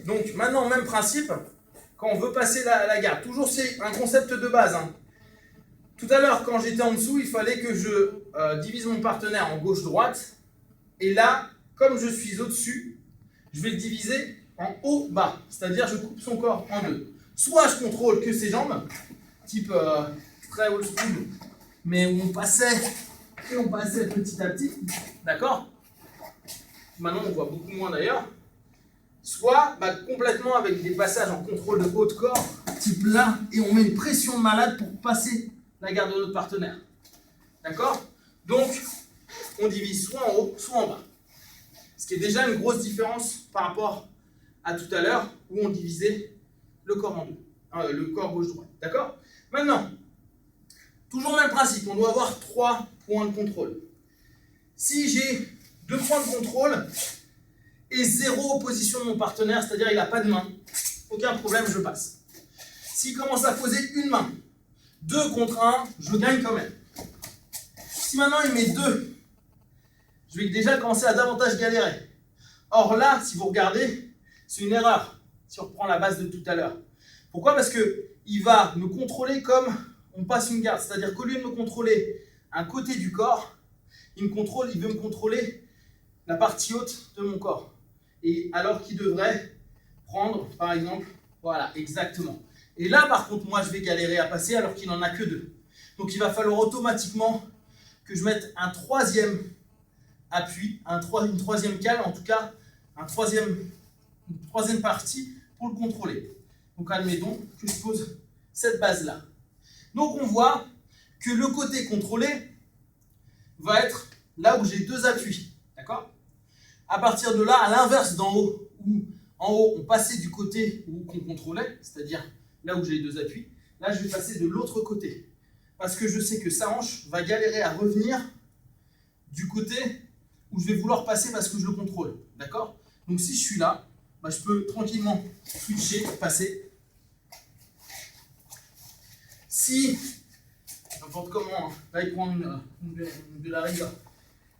Donc maintenant, même principe, quand on veut passer la garde. Toujours c'est un concept de base. Hein. Tout à l'heure, quand j'étais en dessous, il fallait que je divise mon partenaire en gauche-droite. Et là, comme je suis au-dessus, je vais le diviser en haut-bas. C'est-à-dire, je coupe son corps en deux. Soit je contrôle que ses jambes, type très old school, mais où on passait petit à petit. D'accord? Maintenant, on voit beaucoup moins d'ailleurs. Soit complètement avec des passages en contrôle de haut de corps, type là, et on met une pression de malade pour passer la garde de notre partenaire. D'accord? Donc, on divise soit en haut, soit en bas. Ce qui est déjà une grosse différence par rapport à tout à l'heure, où on divisait le corps en deux, le corps gauche-droite. D'accord? Maintenant, toujours le même principe, on doit avoir 3 points de contrôle. Si j'ai 2 points de contrôle et 0 opposition de mon partenaire, c'est-à-dire il n'a pas de main, aucun problème, je passe. S'il commence à poser une main, 2 contre 1, je gagne quand même. Si maintenant il met 2, je vais déjà commencer à davantage galérer. Or là, si vous regardez, c'est une erreur si on reprend la base de tout à l'heure. Pourquoi? Parce qu'il va me contrôler comme on passe une garde. C'est-à-dire qu'au lieu de me contrôler un côté du corps, il veut me contrôler la partie haute de mon corps. Et alors qu'il devrait prendre, par exemple, voilà, exactement. Et là, par contre, moi, je vais galérer à passer alors qu'il n'en a que 2. Donc, il va falloir automatiquement que je mette un troisième appui, une troisième cale, en tout cas, une troisième partie pour le contrôler. Donc, admettons que je pose cette base-là. Donc, on voit que le côté contrôlé va être là où j'ai 2 appuis. D'accord? À partir de là, à l'inverse d'en haut, où en haut, on passait du côté où on contrôlait, c'est-à-dire là où j'ai 2 appuis, là, je vais passer de l'autre côté. Parce que je sais que sa hanche va galérer à revenir du côté où je vais vouloir passer parce que je le contrôle. D'accord? Donc, si je suis là, je peux tranquillement switcher, passer. Si, n'importe comment, là, il prend de la rigueur.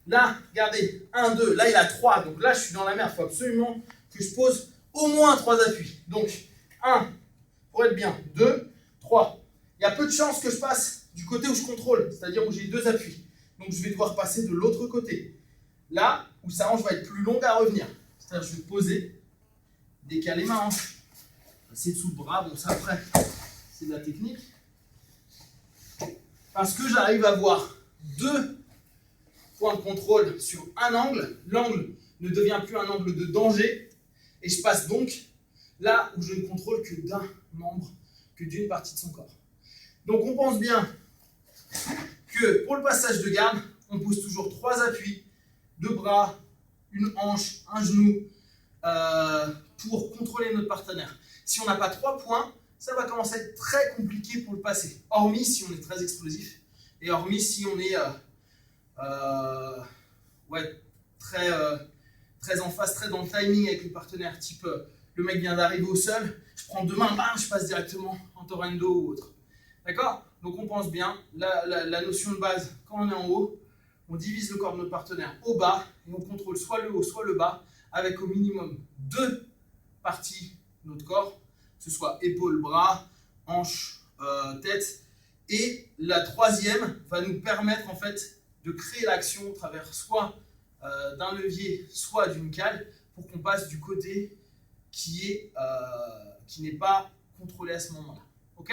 Là, regardez, 1, 2, là il a 3, donc là je suis dans la merde, il faut absolument que je pose au moins 3 appuis. Donc, 1, pour être bien, 2, 3. Il y a peu de chances que je passe du côté où je contrôle, c'est-à-dire où j'ai 2 appuis. Donc je vais devoir passer de l'autre côté. Là, où sa hanche va être plus longue à revenir. C'est-à-dire que je vais poser, décaler ma hanche, passer dessous le bras, bon ça après, c'est de la technique. Parce que j'arrive à avoir 2 points de contrôle sur un angle, l'angle ne devient plus un angle de danger, et je passe donc là où je ne contrôle que d'un membre, que d'une partie de son corps. Donc on pense bien que pour le passage de garde, on pose toujours 3 appuis, 2 bras, une hanche, un genou, pour contrôler notre partenaire. Si on n'a pas 3 points, ça va commencer à être très compliqué pour le passer, hormis si on est très explosif, et hormis si on est très en face, très dans le timing avec le partenaire, type le mec vient d'arriver au sol, je prends 2 mains, bam, je passe directement en tornado ou autre. D'accord? Donc on pense bien, la notion de base, quand on est en haut, on divise le corps de notre partenaire au bas, et on contrôle soit le haut, soit le bas, avec au minimum 2 parties de notre corps, que ce soit épaules, bras, hanches, tête, et la troisième va nous permettre en fait de créer l'action au travers soit d'un levier, soit d'une cale, pour qu'on passe du côté qui n'est pas contrôlé à ce moment-là. Ok ?